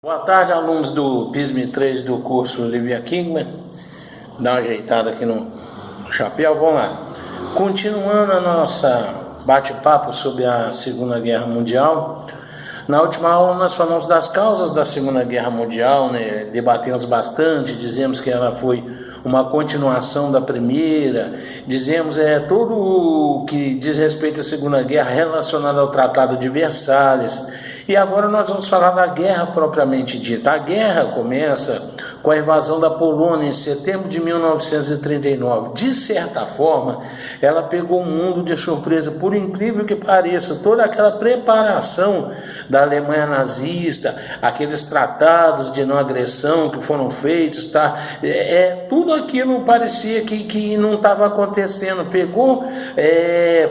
Boa tarde, alunos do PISM 3 do curso Olivia Kingman. Dá uma ajeitada aqui no chapéu, vamos lá. Continuando a nossa bate-papo sobre a Segunda Guerra Mundial. Na última aula nós falamos das causas da Segunda Guerra Mundial, né? Debatemos bastante, dizemos que ela foi uma continuação da primeira, dizemos tudo o que diz respeito à Segunda Guerra relacionado ao Tratado de Versalhes. E agora nós vamos falar da guerra propriamente dita. A guerra começa com a invasão da Polônia em setembro de 1939. De certa forma, ela pegou o mundo de surpresa, por incrível que pareça. Toda aquela preparação da Alemanha nazista, aqueles tratados de não agressão que foram feitos, tá? Tudo aquilo parecia que não estava acontecendo. Pegou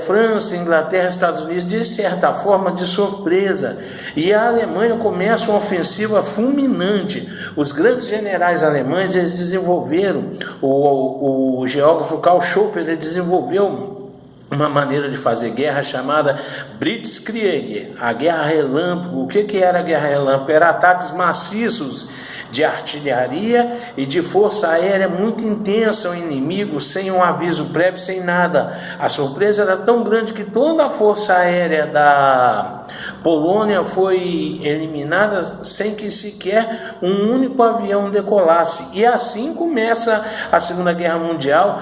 França, Inglaterra, Estados Unidos, de certa forma, de surpresa. E a Alemanha começa uma ofensiva fulminante. Os grandes generais alemães, eles desenvolveram, o geógrafo Karl Schopper, ele desenvolveu uma maneira de fazer guerra chamada Blitzkrieg, a guerra relâmpago. O que era a guerra relâmpago? Era ataques maciços de artilharia e de força aérea muito intensa ao inimigo, sem um aviso prévio, sem nada. A surpresa era tão grande que toda a força aérea da Polônia foi eliminada sem que sequer um único avião decolasse. E assim começa a Segunda Guerra Mundial.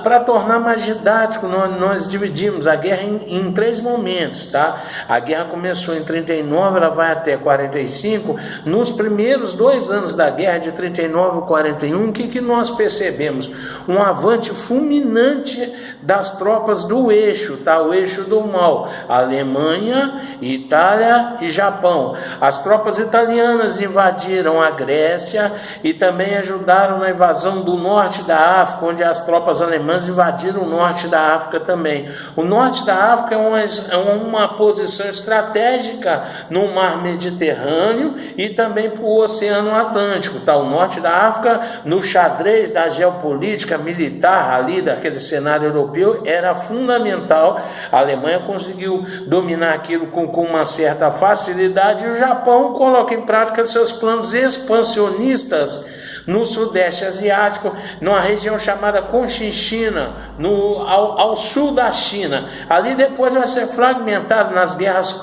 Para tornar mais didático, nós dividimos a guerra em três momentos, tá? A guerra começou em 39, ela vai até 45. Nos primeiros 2 anos da guerra, de 39 a 41, o que nós percebemos? Um avante fulminante das tropas do eixo, tá? O eixo do mal, Alemanha, Itália e Japão. As tropas italianas invadiram a Grécia e também ajudaram na invasão do norte da África, onde as tropas alemãs invadiram o norte da África também. O norte da África é uma posição estratégica no mar Mediterrâneo e também para o Oceano Atlântico, tá? O norte da África, no xadrez da geopolítica militar ali daquele cenário europeu, era fundamental. A Alemanha conseguiu dominar aquilo com uma certa facilidade e o Japão coloca em prática seus planos expansionistas no Sudeste Asiático, numa região chamada Cochinchina, ao sul da China. Ali depois vai ser fragmentado nas guerras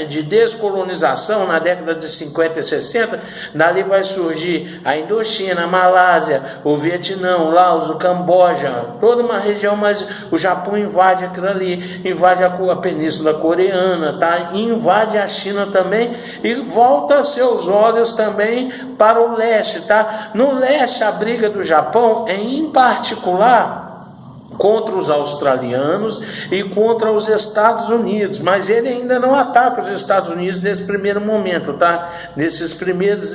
de descolonização, na década de 50 e 60, dali vai surgir a Indochina, a Malásia, o Vietnã, o Laos, o Camboja, toda uma região, mas o Japão invade aquilo ali, invade a Península Coreana, tá? Invade a China também e volta seus olhos também para o leste, tá? No leste, a briga do Japão é em particular contra os australianos e contra os Estados Unidos, mas ele ainda não ataca os Estados Unidos nesse primeiro momento, tá? Nesses primeiros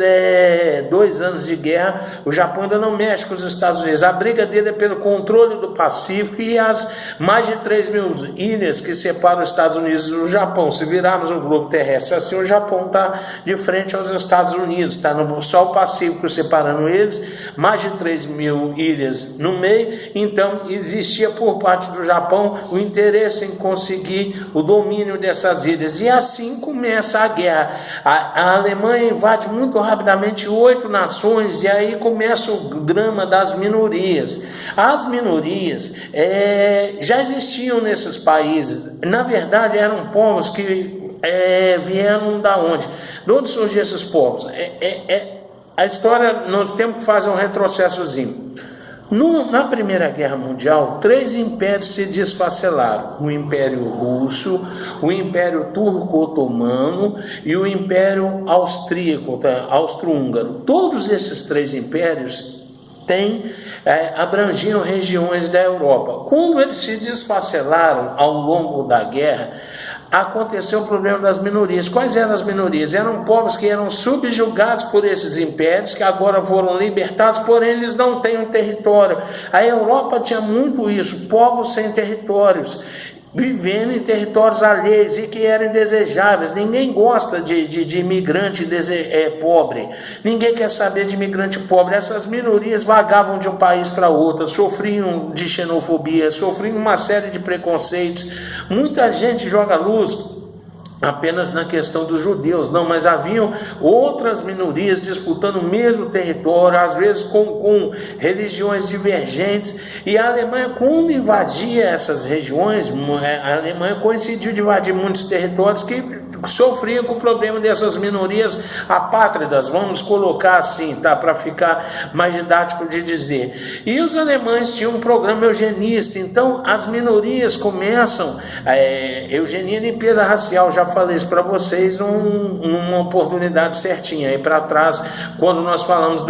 2 anos de guerra, o Japão ainda não mexe com os Estados Unidos. A briga dele é pelo controle do Pacífico e as mais de 3.000 ilhas que separam os Estados Unidos do Japão. Se virarmos o globo terrestre assim, o Japão está de frente aos Estados Unidos, tá? Só o Pacífico separando eles, mais de 3.000 ilhas no meio. Então existia por parte do Japão o interesse em conseguir o domínio dessas ilhas, e assim começa a guerra. A Alemanha invade muito rapidamente 8 nações, e aí começa o drama das minorias. As minorias já existiam nesses países, na verdade eram povos que vieram da onde? De onde surgiam esses povos? A história, nós temos que fazer um retrocessozinho. Na Primeira Guerra Mundial, 3 impérios se desfacelaram: o Império Russo, o Império Turco-Otomano e o Império Austríaco, Austro-Húngaro. Todos esses 3 impérios abrangiam regiões da Europa. Quando eles se desfacelaram ao longo da guerra, aconteceu o problema das minorias. Quais eram as minorias? Eram povos que eram subjugados por esses impérios, que agora foram libertados, porém eles não têm um território. A Europa tinha muito isso, povos sem territórios, vivendo em territórios alheios e que eram indesejáveis. Ninguém gosta de imigrante pobre, ninguém quer saber de imigrante pobre. Essas minorias vagavam de um país para outro, sofriam de xenofobia, sofriam uma série de preconceitos. Muita gente joga luz apenas na questão dos judeus, não, mas haviam outras minorias disputando o mesmo território, às vezes com religiões divergentes, e a Alemanha, quando invadia essas regiões, a Alemanha coincidiu de invadir muitos territórios que sofriam com o problema dessas minorias apátridas, vamos colocar assim, tá, para ficar mais didático de dizer. E os alemães tinham um programa eugenista, então as minorias começam, eugenia e limpeza racial, já falei isso para vocês numa oportunidade certinha aí para trás, quando nós falamos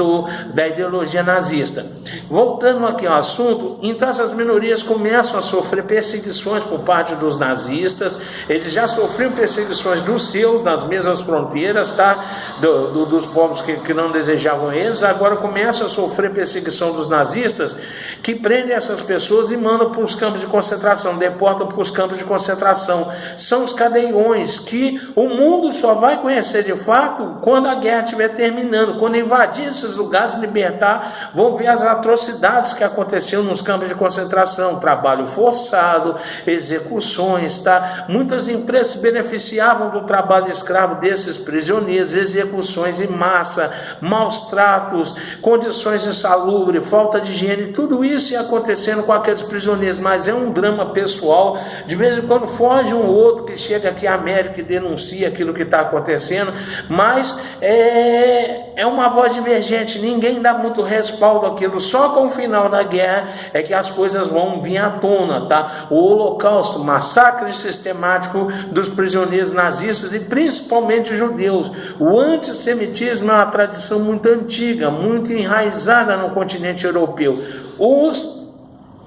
da ideologia nazista. Voltando aqui ao assunto, então essas minorias começam a sofrer perseguições por parte dos nazistas, eles já sofriam perseguições dos seus nas mesmas fronteiras, tá? Dos povos que não desejavam eles, agora começam a sofrer perseguição dos nazistas, que prendem essas pessoas e mandam para os campos de concentração, deportam para os campos de concentração. São os cadeiões que o mundo só vai conhecer de fato quando a guerra estiver terminando, quando invadir esses lugares, libertar, vão ver as atrocidades que aconteciam nos campos de concentração, trabalho forçado, execuções, tá? Muitas empresas se beneficiavam do trabalho escravo desses prisioneiros, execuções em massa, maus tratos, condições insalubres, falta de higiene, tudo isso ia acontecendo com aqueles prisioneiros, mas é um drama pessoal. De vez em quando foge um outro que chega aqui à América e denuncia aquilo que está acontecendo, mas é uma voz divergente, ninguém dá muito respaldo àquilo, só com o final da guerra é que as coisas vão vir à tona, tá? O Holocausto, massacre sistemático dos prisioneiros nazistas e principalmente judeus. O antissemitismo é uma tradição muito antiga, muito enraizada no continente europeu. Os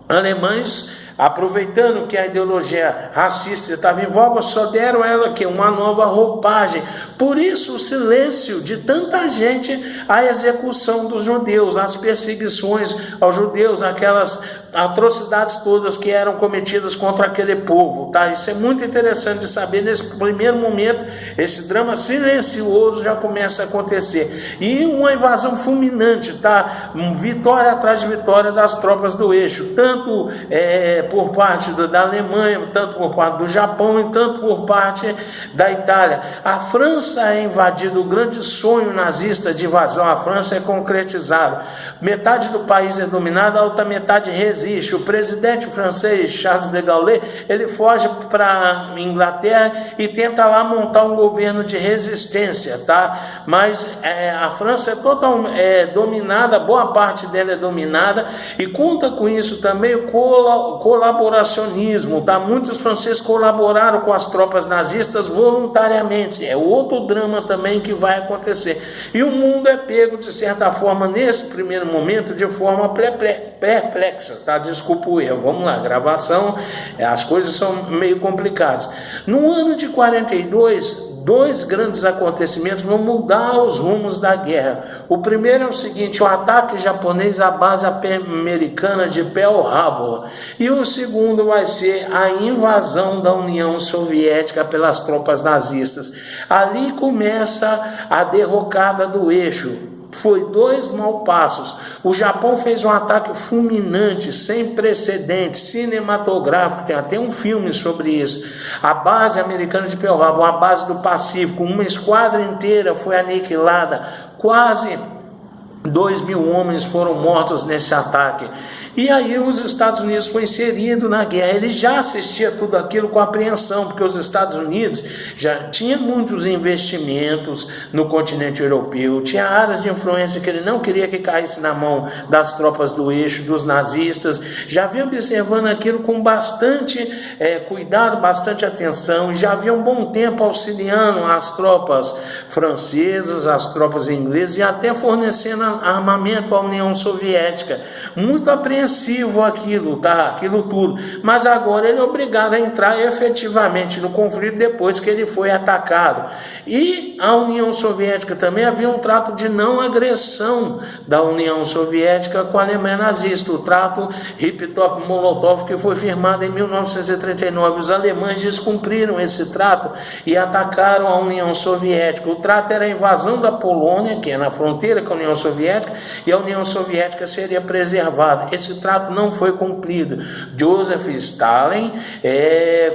alemães, aproveitando que a ideologia racista estava em voga, só deram ela aqui uma nova roupagem. Por isso o silêncio de tanta gente, a execução dos judeus, as perseguições aos judeus, aquelas atrocidades todas que eram cometidas contra aquele povo, tá? Isso é muito interessante de saber. Nesse primeiro momento, esse drama silencioso já começa a acontecer, e uma invasão fulminante, tá? Vitória atrás de vitória das tropas do eixo, tanto por parte da Alemanha, tanto por parte do Japão e tanto por parte da Itália. A França é invadida, o grande sonho nazista de invasão à França é concretizado. Metade do país é dominada, a outra metade resiste. O presidente francês Charles de Gaulle, ele foge para a Inglaterra e tenta lá montar um governo de resistência, tá? Mas a França é dominada, boa parte dela é dominada, e conta com isso também o colaboracionismo, tá? Muitos franceses colaboraram com as tropas nazistas voluntariamente. É outro drama também que vai acontecer. E o mundo é pego, de certa forma, nesse primeiro momento, de forma perplexa, tá? Desculpa o erro. Vamos lá, gravação, as coisas são meio complicadas. No ano de 42, dois grandes acontecimentos vão mudar os rumos da guerra. O primeiro é o seguinte: o ataque japonês à base americana de Pearl Harbor. E o segundo vai ser a invasão da União Soviética pelas tropas nazistas. Ali começa a derrocada do eixo. Foi 2 malpassos. O Japão fez um ataque fulminante, sem precedentes, cinematográfico, tem até um filme sobre isso. A base americana de Pearl Harbor, a base do Pacífico, uma esquadra inteira foi aniquilada, quase 2.000 homens foram mortos nesse ataque. E aí os Estados Unidos foi inserido na guerra. Ele já assistia tudo aquilo com apreensão, porque os Estados Unidos já tinha muitos investimentos no continente europeu, tinha áreas de influência que ele não queria que caísse na mão das tropas do eixo, dos nazistas. Já vinha observando aquilo com bastante cuidado, bastante atenção, já havia um bom tempo auxiliando as tropas francesas, as tropas inglesas, e até fornecendo armamento à União Soviética. Muito apreensivo aquilo, tá? Aquilo tudo. Mas agora ele é obrigado a entrar efetivamente no conflito depois que ele foi atacado. E a União Soviética também havia um trato de não agressão da União Soviética com a Alemanha nazista, o trato Ribbentrop-Molotov, que foi firmado em 1939. Os alemães descumpriram esse trato e atacaram a União Soviética. O trato era a invasão da Polônia, que é na fronteira com a União Soviética, Soviética e a União Soviética seria preservada. Esse trato não foi cumprido. Joseph Stalin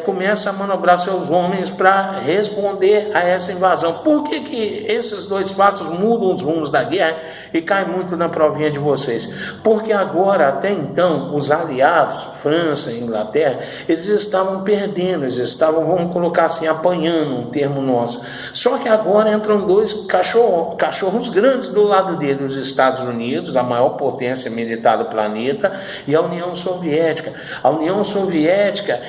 começa a manobrar seus homens para responder a essa invasão. Por que esses dois fatos mudam os rumos da guerra e caem muito na provinha de vocês? Porque agora, até então, os aliados, França e Inglaterra, eles estavam perdendo, eles estavam, vamos colocar assim, apanhando, um termo nosso. Só que agora entram dois cachorros grandes do lado dele, os Estados Unidos, a maior potência militar do planeta, e a União Soviética. A União Soviética,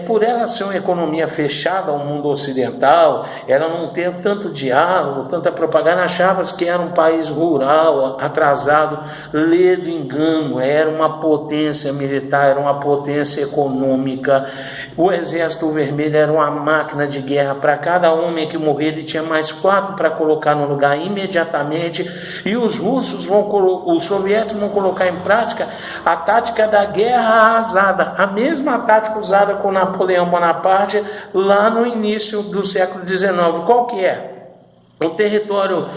por ela ser uma economia fechada ao mundo ocidental, ela não ter tanto diálogo, tanta propaganda, achava que era um país rural, atrasado, lê do engano, era uma potência militar, era uma potência econômica. O Exército Vermelho era uma máquina de guerra. Para cada homem que morrer, ele tinha mais 4 para colocar no lugar imediatamente. E os soviéticos vão colocar em prática a tática da guerra arrasada, a mesma tática usada com Napoleão Bonaparte lá no início do século XIX. Qual que é? O território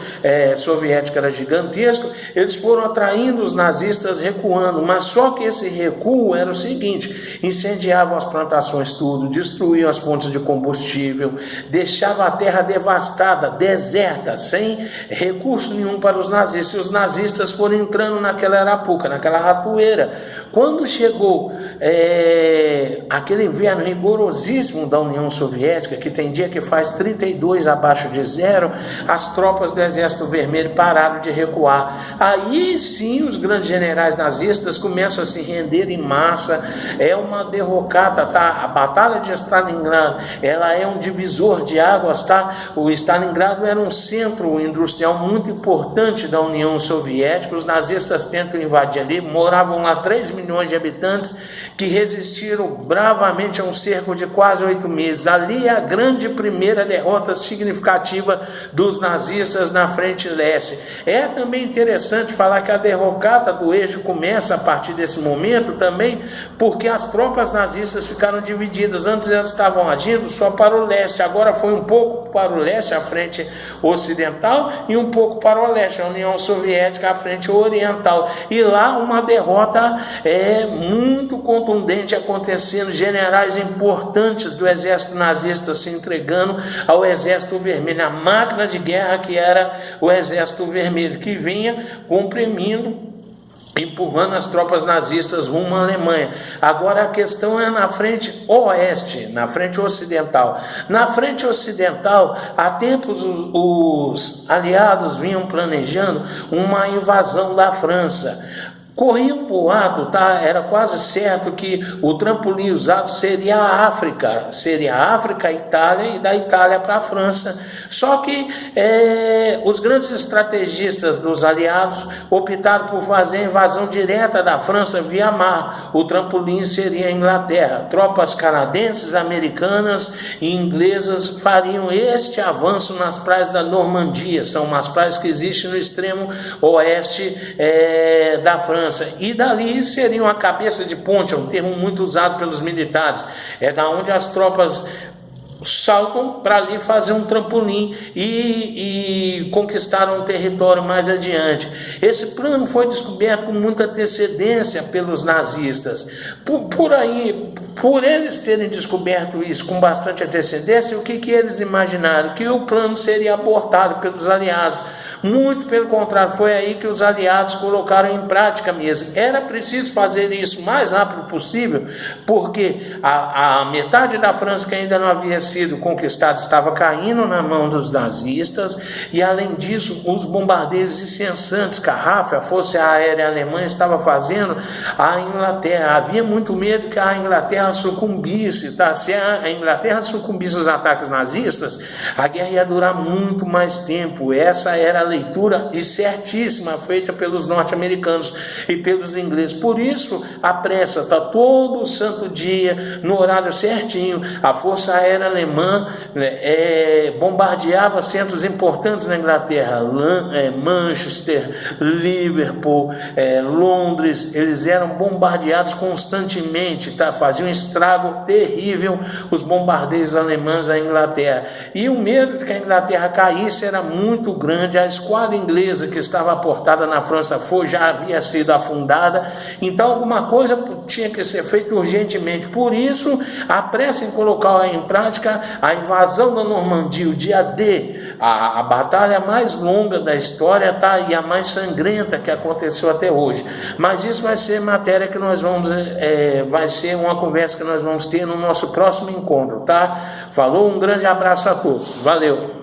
soviético era gigantesco, eles foram atraindo os nazistas recuando, mas só que esse recuo era o seguinte: incendiavam as plantações tudo, destruíam as fontes de combustível, deixavam a terra devastada, deserta, sem recurso nenhum para os nazistas, e os nazistas foram entrando naquela arapuca, naquela ratoeira. Quando chegou aquele inverno rigorosíssimo da União Soviética, que tem dia que faz 32 abaixo de zero, as tropas do Exército Vermelho pararam de recuar. Aí sim os grandes generais nazistas começam a se render em massa. É uma derrocada, tá? A Batalha de Stalingrado, ela é um divisor de águas, tá? O Stalingrado era um centro industrial muito importante da União Soviética. Os nazistas tentam invadir ali, moravam lá 3 milhões de habitantes que resistiram bravamente a um cerco de quase 8 meses. Ali é a grande primeira derrota significativa dos nazistas na frente leste. É também interessante falar que a derrocada do eixo começa a partir desse momento também, porque as tropas nazistas ficaram divididas. Antes elas estavam agindo só para o leste, agora foi um pouco para o leste, a frente ocidental, e um pouco para o leste, a União Soviética, a frente oriental. E lá uma derrota muito contundente acontecendo, generais importantes do exército nazista se entregando ao Exército Vermelho, a máquina de guerra que era o Exército Vermelho, que vinha comprimindo, empurrando as tropas nazistas rumo à Alemanha. Agora a questão é na frente oeste, na frente ocidental. Na frente ocidental, há tempos os aliados vinham planejando uma invasão da França. Corria um boato, tá? Era quase certo que o trampolim usado seria a África, a Itália, e da Itália para a França. Só que os grandes estrategistas dos aliados optaram por fazer a invasão direta da França via mar. O trampolim seria a Inglaterra. Tropas canadenses, americanas e inglesas fariam este avanço nas praias da Normandia. São umas praias que existem no extremo oeste da França. E dali seriam a cabeça de ponte, é um termo muito usado pelos militares. É da onde as tropas saltam para ali fazer um trampolim e conquistaram um território mais adiante. Esse plano foi descoberto com muita antecedência pelos nazistas. Por eles terem descoberto isso com bastante antecedência, o que eles imaginaram? Que o plano seria abortado pelos aliados. Muito pelo contrário, foi aí que os aliados colocaram em prática mesmo. Era preciso fazer isso o mais rápido possível, porque a metade da França que ainda não havia sido conquistada estava caindo na mão dos nazistas, e além disso, os bombardeios incessantes que a Força Aérea Alemã estava fazendo à Inglaterra. Havia muito medo que a Inglaterra sucumbisse, tá? Se a Inglaterra sucumbisse aos ataques nazistas, a guerra ia durar muito mais tempo. Essa era a leitura e certíssima feita pelos norte-americanos e pelos ingleses. Por isso a pressa, está todo o santo dia no horário certinho. A Força Aérea Alemã bombardeava centros importantes na Inglaterra, Manchester, Liverpool, Londres. Eles eram bombardeados constantemente, tá? Faziam um estrago terrível os bombardeios alemães à Inglaterra, e o medo de que a Inglaterra caísse era muito grande. A esquadra inglesa que estava aportada na França já havia sido afundada, então alguma coisa tinha que ser feita urgentemente. Por isso, a pressa em colocar em prática a invasão da Normandia, o dia D, a batalha mais longa da história, tá? E a mais sangrenta que aconteceu até hoje. Mas isso vai ser matéria que nós vamos, vai ser uma conversa que nós vamos ter no nosso próximo encontro, tá? Falou, um grande abraço a todos, valeu!